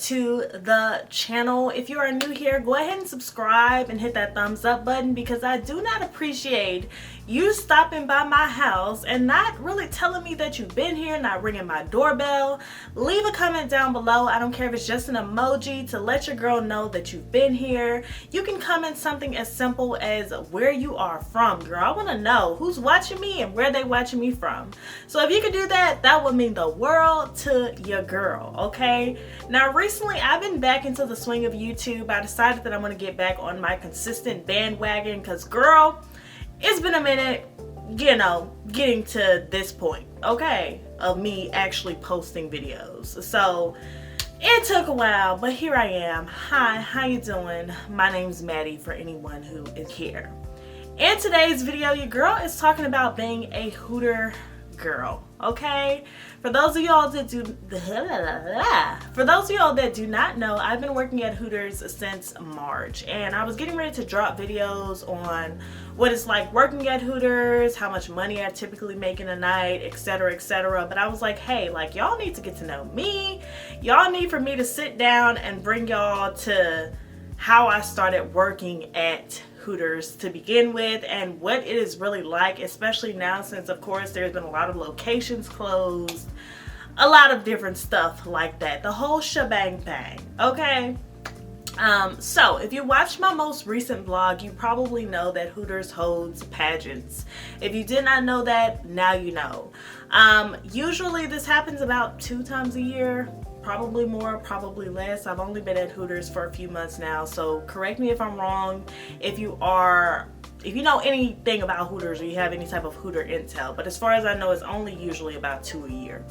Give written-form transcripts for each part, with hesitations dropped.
to the channel. If you are new here, go ahead and subscribe and hit that thumbs up button, because I do not appreciate you stopping by my house and not really telling me that you've been here, not ringing my doorbell. Leave a comment down below. I don't care if it's just an emoji to let your girl know that you've been here. You can comment something as simple as where you are from, girl. I want to know who's watching me and where they watching me from. So if you could do that, that would mean the world to your girl, okay? Now recently I've been back into the swing of YouTube. I decided that I'm going to get back on my consistent bandwagon because, girl, it's been a minute, you know, getting to this point, okay, of me actually posting videos. So it took a while, but here I am. Hi, how you doing? My name's Maddie, for anyone who is here. In today's video, your girl is talking about being a Hooter girl, okay? For those of y'all that do not know, I've been working at Hooters since March, and I was getting ready to drop videos on what it's like working at Hooters, how much money I typically make in a night, etc, etc. But I was like, hey, like, y'all need to get to know me. Y'all need for me to sit down and bring y'all to how I started working at Hooters to begin with, and what it is really like, especially now since, of course, there's been a lot of locations closed, a lot of different stuff like that, the whole shebang bang, okay? So if you watched my most recent vlog, you probably know that Hooters holds pageants. If you did not know that, now you know. Usually this happens about 2 times a year. Probably more, probably less. I've only been at Hooters for a few months now, so correct me if I'm wrong if you know anything about Hooters or you have any type of Hooter intel, but as far as I know, it's only usually about 2 a year.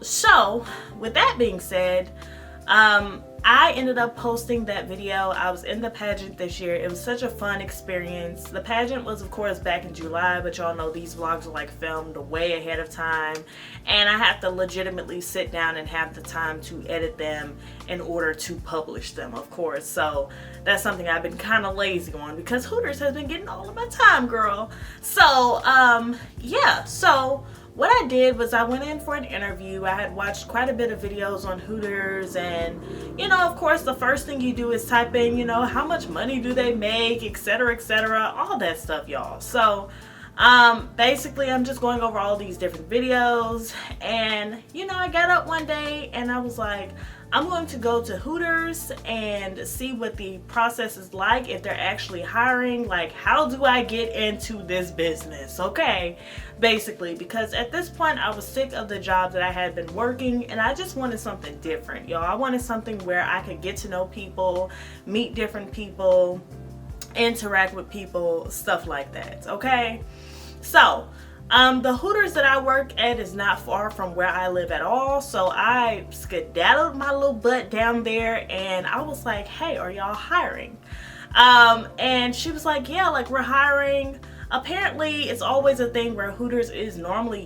So with that being said, I ended up posting that video. I was in the pageant this year. It was such a fun experience. The pageant was, of course, back in July, but y'all know these vlogs are like filmed way ahead of time, and I have to legitimately sit down and have the time to edit them in order to publish them, of course. So that's something I've been kind of lazy on because Hooters has been getting all of my time, girl. So yeah, so what I did was I went in for an interview. I had watched quite a bit of videos on Hooters, and you know, of course, the first thing you do is type in, you know, how much money do they make, etc, etc, all that stuff, y'all. So basically I'm just going over all these different videos, and you know, I got up one day and I was like, I'm going to go to Hooters and see what the process is like, if they're actually hiring. Like, how do I get into this business, okay? Basically, because at this point I was sick of the job that I had been working, and I just wanted something different, y'all. I wanted something where I could get to know people, meet different people, interact with people, stuff like that, okay? So the Hooters that I work at is not far from where I live at all, so I skedaddled my little butt down there and I was like, hey, are y'all hiring? And she was like, yeah, like, we're hiring. Apparently it's always a thing where Hooters is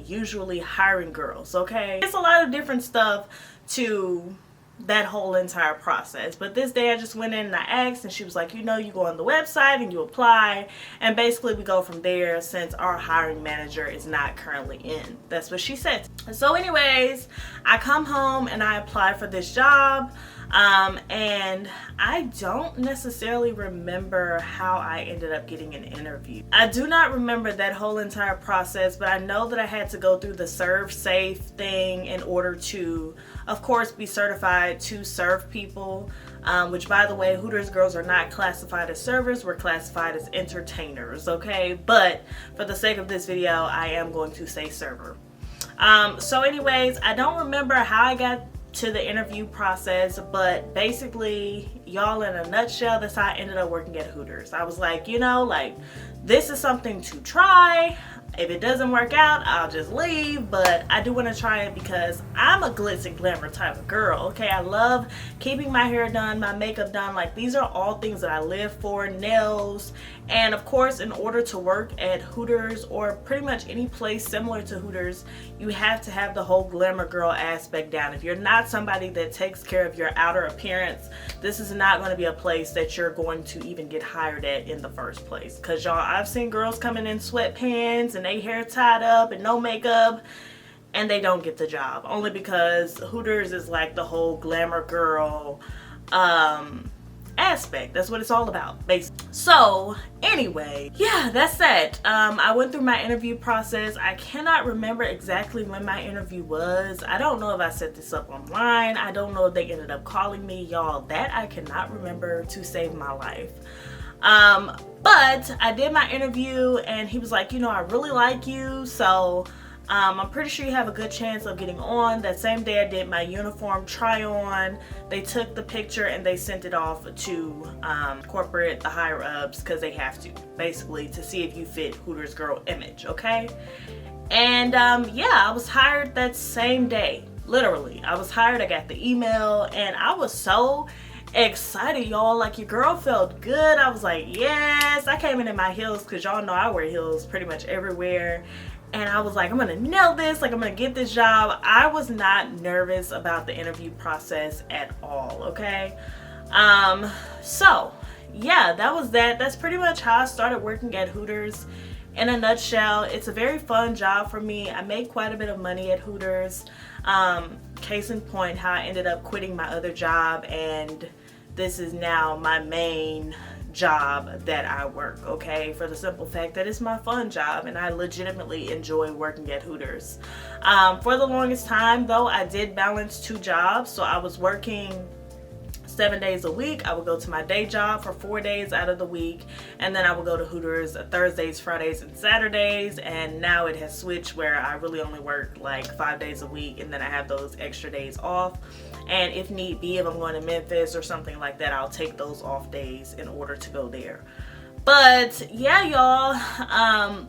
usually hiring girls, okay? It's a lot of different stuff to that whole entire process, but this day I just went in and I asked, and she was like, you know, you go on the website and you apply, and basically we go from there since our hiring manager is not currently in. That's what she said. So anyways, I come home and I apply for this job, and I don't necessarily remember how I ended up getting an interview. I do not remember that whole entire process, but I know that I had to go through the serve safe thing in order to, of course, be certified to serve people, which, by the way, Hooters girls are not classified as servers. We're classified as entertainers, okay? But for the sake of this video, I am going to say server. So anyways, I don't remember how I got to the interview process, but basically, y'all, in a nutshell, that's how I ended up working at Hooters. I was like, you know, like, this is something to try. If it doesn't work out, I'll just leave, but I do want to try it because I'm a glitz and glamour type of girl, okay? I love keeping my hair done, my makeup done. Like, these are all things that I live for. Nails, and of course, in order to work at Hooters or pretty much any place similar to Hooters, you have to have the whole glamour girl aspect down. If you're not somebody that takes care of your outer appearance, this is not going to be a place that you're going to even get hired at in the first place. Because y'all, I've seen girls coming in sweatpants and they hair tied up and no makeup, and they don't get the job, only because Hooters is like the whole glamour girl aspect. That's what it's all about, basically. So anyway, yeah, that's that. I went through my interview process. I cannot remember exactly when my interview was. I don't know if I set this up online. I don't know if they ended up calling me. Y'all, that I cannot remember to save my life. But I did my interview and he was like, you know, I really like you, so I'm pretty sure you have a good chance of getting on. That same day I did my uniform try on. They took the picture and they sent it off to corporate, the higher ups, because they have to, basically, to see if you fit Hooters girl image, okay? And yeah, I was hired that same day. Literally, I was hired. I got the email and I was so excited, y'all. Like, your girl felt good. I was like, yes. I came in my heels, because y'all know I wear heels pretty much everywhere. And I was like, I'm gonna nail this, like I'm gonna get this job. I was not nervous about the interview process at all, okay? So yeah, that was that. That's pretty much how I started working at Hooters in a nutshell. It's a very fun job for me. I make quite a bit of money at Hooters. Case in point, how I ended up quitting my other job, and this is now my main job that I work, okay? For the simple fact that it's my fun job and I legitimately enjoy working at Hooters. For the longest time though, I did balance 2 jobs. So I was working 7 days a week. I would go to my day job for 4 days out of the week, and then I would go to Hooters Thursdays, Fridays, and Saturdays. And now it has switched where I really only work like 5 days a week, and then I have those extra days off. And if need be, if I'm going to Memphis or something like that, I'll take those off days in order to go there. But yeah, y'all,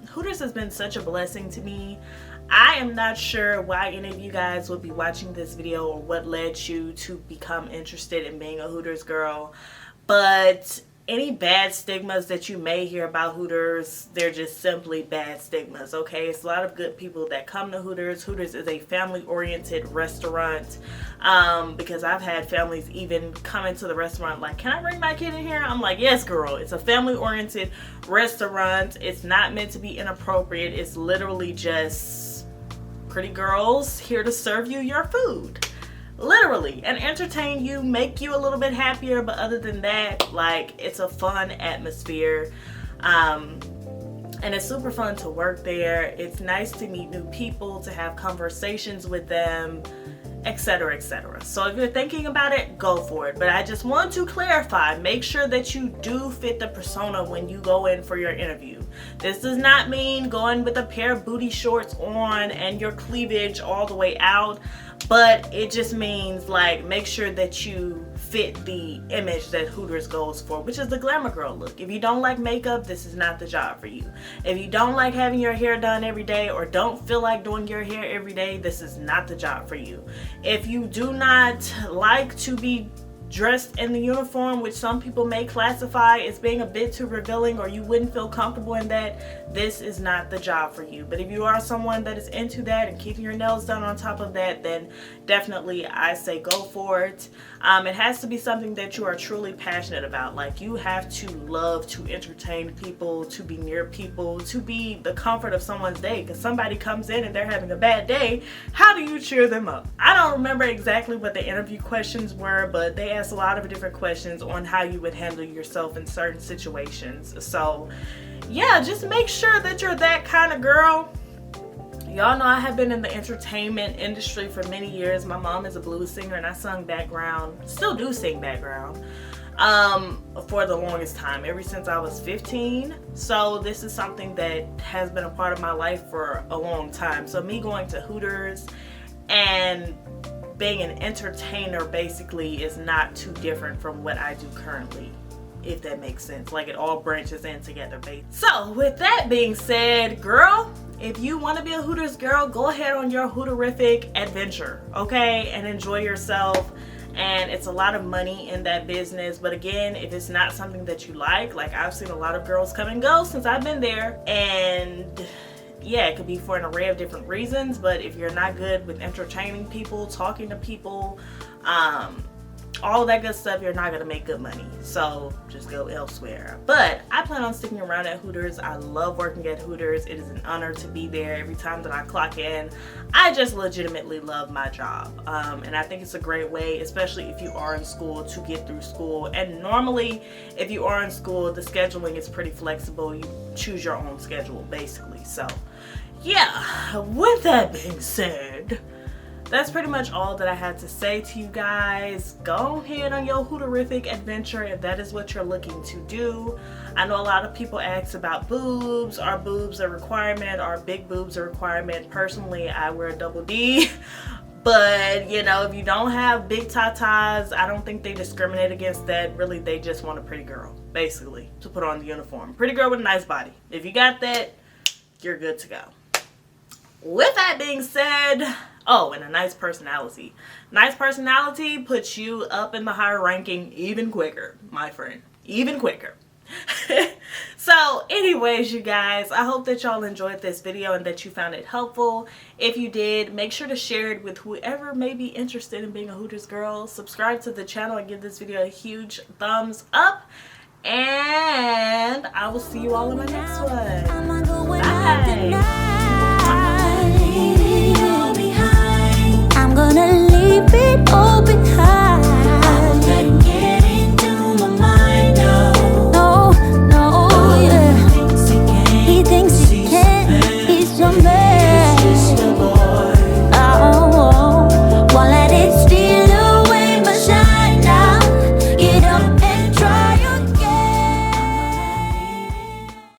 Hooters has been such a blessing to me. I am not sure why any of you guys would be watching this video or what led you to become interested in being a Hooters girl, but any bad stigmas that you may hear about Hooters, they're just simply bad stigmas, okay? It's a lot of good people that come to Hooters. Hooters is a family-oriented restaurant, because I've had families even come into the restaurant like, can I bring my kid in here? I'm like, yes, girl. It's a family-oriented restaurant. It's not meant to be inappropriate. It's literally just pretty girls here to serve you your food. Literally, and entertain you, make you a little bit happier, but other than that, like, it's a fun atmosphere, and it's super fun to work there. It's nice to meet new people, to have conversations with them, etc., etc. So if you're thinking about it, go for it. But I just want to clarify, make sure that you do fit the persona when you go in for your interview. This does not mean going with a pair of booty shorts on and your cleavage all the way out, but it just means, like, make sure that you fit the image that Hooters goes for, which is the glamour girl look. If you don't like makeup, this is not the job for you. If you don't like having your hair done every day or don't feel like doing your hair every day, this is not the job for you. If you do not like to be dressed in the uniform, which some people may classify as being a bit too revealing, or you wouldn't feel comfortable in that, this is not the job for you. But if you are someone that is into that and keeping your nails done on top of that, then definitely I say go for it. It has to be something that you are truly passionate about. Like, you have to love to entertain people, to be near people, to be the comfort of someone's day. Because somebody comes in and they're having a bad day, how do you cheer them up? I don't remember exactly what the interview questions were, but they asked a lot of different questions on how you would handle yourself in certain situations. So yeah, just make sure that you're that kind of girl. Y'all know I have been in the entertainment industry for many years. My mom is a blues singer and I sung background, still do sing background, for the longest time, ever since I was 15. So this is something that has been a part of my life for a long time. So me going to Hooters and being an entertainer basically is not too different from what I do currently, if that makes sense. Like, it all branches in together, babe. So with that being said, girl, if you want to be a Hooters girl, go ahead on your Hooterific adventure, okay, and enjoy yourself. And it's a lot of money in that business, but again, if it's not something that you like I've seen a lot of girls come and go since I've been there, and yeah, it could be for an array of different reasons. But if you're not good with entertaining people, talking to people, all that good stuff, you're not gonna make good money, so just go elsewhere. But I plan on sticking around at Hooters. I love working at Hooters. It is an honor to be there. Every time that I clock in, I just legitimately love my job, and I think it's a great way, especially if you are in school, to get through school. And normally if you are in school, the scheduling is pretty flexible. You choose your own schedule basically. So yeah, with that being said, that's pretty much all that I had to say to you guys. Go ahead on your Hooterific adventure if that is what you're looking to do. I know a lot of people ask about boobs. Are boobs a requirement? Are big boobs a requirement? Personally, I wear a double D. But, you know, if you don't have big tatas, I don't think they discriminate against that. Really, they just want a pretty girl, basically, to put on the uniform. Pretty girl with a nice body. If you got that, you're good to go. With that being said, oh, and a nice personality. Nice personality puts you up in the higher ranking even quicker, my friend. Even quicker. So anyways, you guys, I hope that y'all enjoyed this video and that you found it helpful. If you did, make sure to share it with whoever may be interested in being a Hooters girl. Subscribe to the channel and give this video a huge thumbs up. And I will see you all in my next one. Bye. I'm gonna leave it all behind. I won't let him get into my mind, no, yeah. He thinks he can, he's so bad.